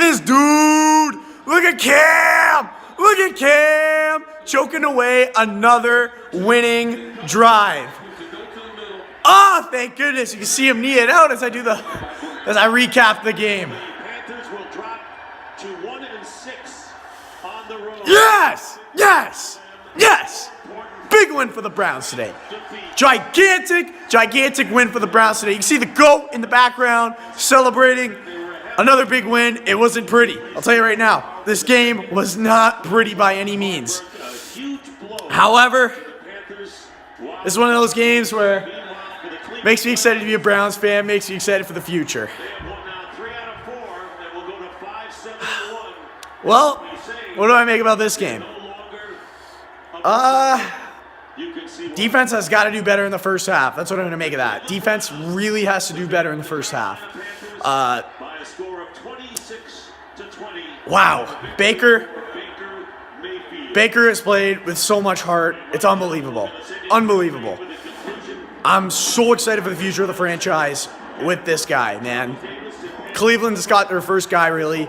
this dude. Look at Cam. Look at Cam. Choking away another winning drive. Oh, thank goodness. You can see him knee it out as I recap the game. Panthers will drop to 1-6 on the road. Yes! Yes! Yes! Big win for the Browns today. Gigantic win for the Browns today. You can see the GOAT in the background celebrating another big win. It wasn't pretty. I'll tell you right now, this game was not pretty by any means. However, this is one of those games where makes me excited to be a Browns fan, makes me excited for the future. Well, what do I make about this game? Defense has got to do better in the first half. That's what I'm going to make of that. Defense really has to do better in the first half. Wow. Baker has played with so much heart. It's unbelievable. Unbelievable. I'm so excited for the future of the franchise with this guy, man. Cleveland just got their first guy, really,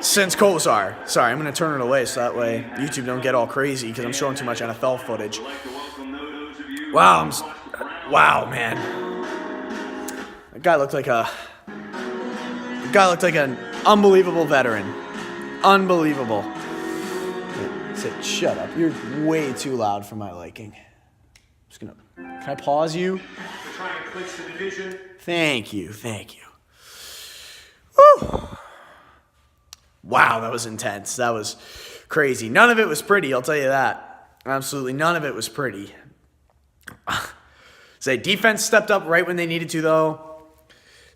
since Kosar. Sorry, I'm going to turn it away so that way YouTube don't get all crazy because I'm showing too much NFL footage. Wow, man. That guy looked like an unbelievable veteran. Unbelievable. I said, shut up. You're way too loud for my liking. Can I pause you? Thank you. Woo. Wow, that was intense. That was crazy. None of it was pretty, I'll tell you that. Absolutely none of it was pretty. Defense stepped up right when they needed to, though.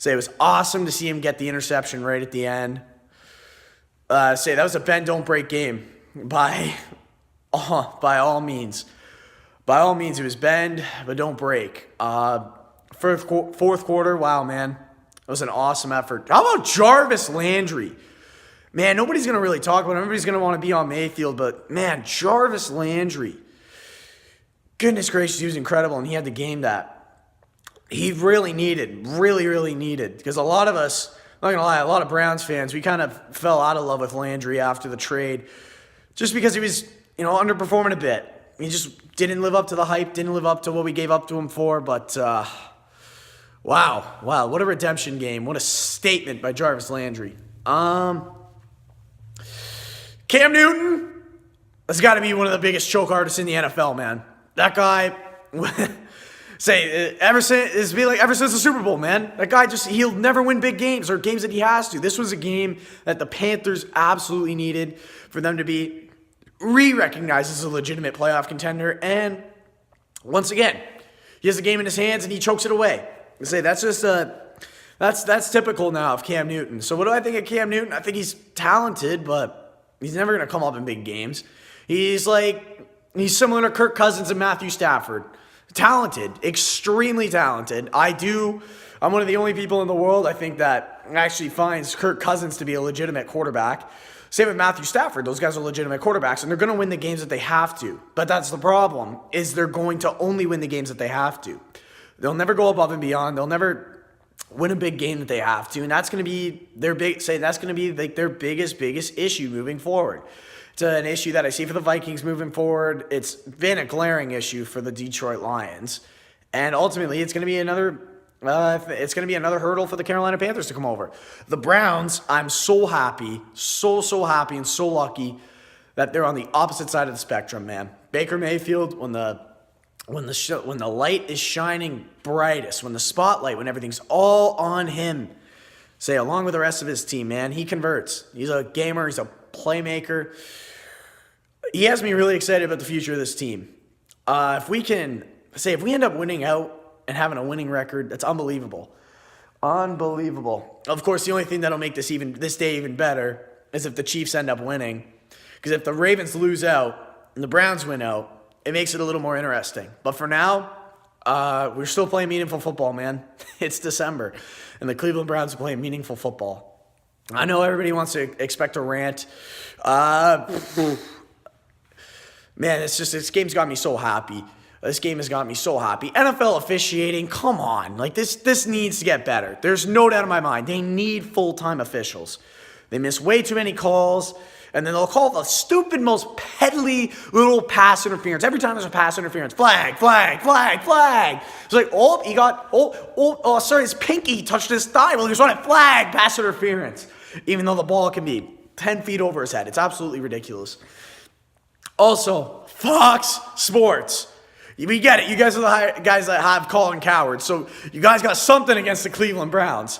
It was awesome to see him get the interception right at the end. That was a bend, don't break game by all means. By all means, it was bend, but don't break. Fourth quarter, wow, man. That was an awesome effort. How about Jarvis Landry? Man, nobody's going to really talk about him. Everybody's going to want to be on Mayfield, but, man, Jarvis Landry. Goodness gracious, he was incredible, and he had the game that he really needed. Really needed. Because a lot of us, I'm not going to lie, a lot of Browns fans, we kind of fell out of love with Landry after the trade just because he was, underperforming a bit. He just didn't live up to the hype, didn't live up to what we gave up to him for, but wow, what a redemption game. What a statement by Jarvis Landry. Cam Newton has got to be one of the biggest choke artists in the NFL, man. That guy, ever since the Super Bowl, man, that guy he'll never win big games or games that he has to. This was a game that the Panthers absolutely needed for them to be recognized as a legitimate playoff contender, and once again, he has the game in his hands and he chokes it away. That's just that's typical now of Cam Newton. So what do I think of Cam Newton? I think he's talented, but he's never going to come up in big games. He's similar to Kirk Cousins and Matthew Stafford. Talented, extremely talented. I'm one of the only people in the world, I think, that actually finds Kirk Cousins to be a legitimate quarterback. Same with Matthew Stafford. Those guys are legitimate quarterbacks, and they're going to win the games that they have to. But that's the problem, is they're going to only win the games that they have to. They'll never go above and beyond. They'll never win a big game that they have to, and that's going to be their biggest issue moving forward. It's an issue that I see for the Vikings moving forward. It's been a glaring issue for the Detroit Lions, and ultimately, it's going to be another hurdle for the Carolina Panthers to come over. The Browns, I'm so happy, so happy and so lucky that they're on the opposite side of the spectrum, man. Baker Mayfield, when the light is shining brightest, when the spotlight, when everything's all on him, along with the rest of his team, man, he converts. He's a gamer, he's a playmaker. He has me really excited about the future of this team. If we end up winning out and having a winning record, that's unbelievable. Unbelievable. Of course, the only thing that'll make this day even better is if the Chiefs end up winning. Because if the Ravens lose out and the Browns win out, it makes it a little more interesting. But for now, we're still playing meaningful football, man. It's December, and the Cleveland Browns are playing meaningful football. I know everybody wants to expect a rant. Man, this game's got me so happy. This game has got me so happy. NFL officiating, come on. This needs to get better. There's no doubt in my mind. They need full-time officials. They miss way too many calls. And then they'll call the stupid, most peddly little pass interference. Every time there's a pass interference, flag, flag, flag, flag. It's like, sorry, his pinky touched his thigh. Well, he was on a flag, pass interference. Even though the ball can be 10 feet over his head. It's absolutely ridiculous. Also, Fox Sports. We get it. You guys are the guys that have Colin Coward. So you guys got something against the Cleveland Browns.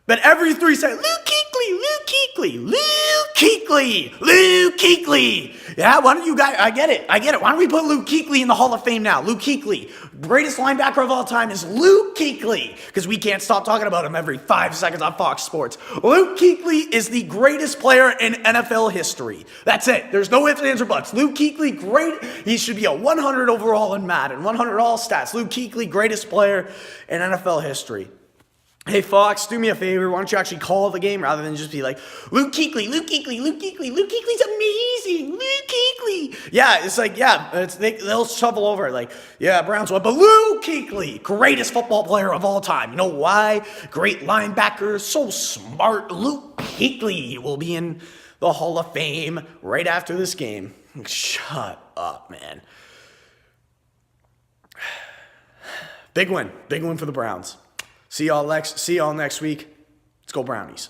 But every 3 seconds, Luke Keuchly, Luke Keuchly, Luke Keuchly, Luke Keuchly. Yeah, why don't you guys, I get it. Why don't we put Luke Keuchly in the Hall of Fame now? Luke Keuchly, greatest linebacker of all time is Luke Keuchly, because we can't stop talking about him every 5 seconds on Fox Sports. Luke Keuchly is the greatest player in NFL history. That's it. There's no ifs, ands, or buts. Luke Keuchly, great. He should be a 100 overall in Madden, 100 all stats. Luke Keuchly, greatest player in NFL history. Hey, Fox, do me a favor. Why don't you actually call the game rather than just be like, Luke Keuchly, Luke Keuchly, Luke Keuchly, Luke Keuchly's amazing, Luke Keuchly. Yeah, it's like, yeah, they'll shovel over it like, yeah, Browns won, but Luke Keuchly, greatest football player of all time. You know why? Great linebacker, so smart. Luke Keuchly will be in the Hall of Fame right after this game. Shut up, man. Big win for the Browns. See y'all next week. Let's go Brownies.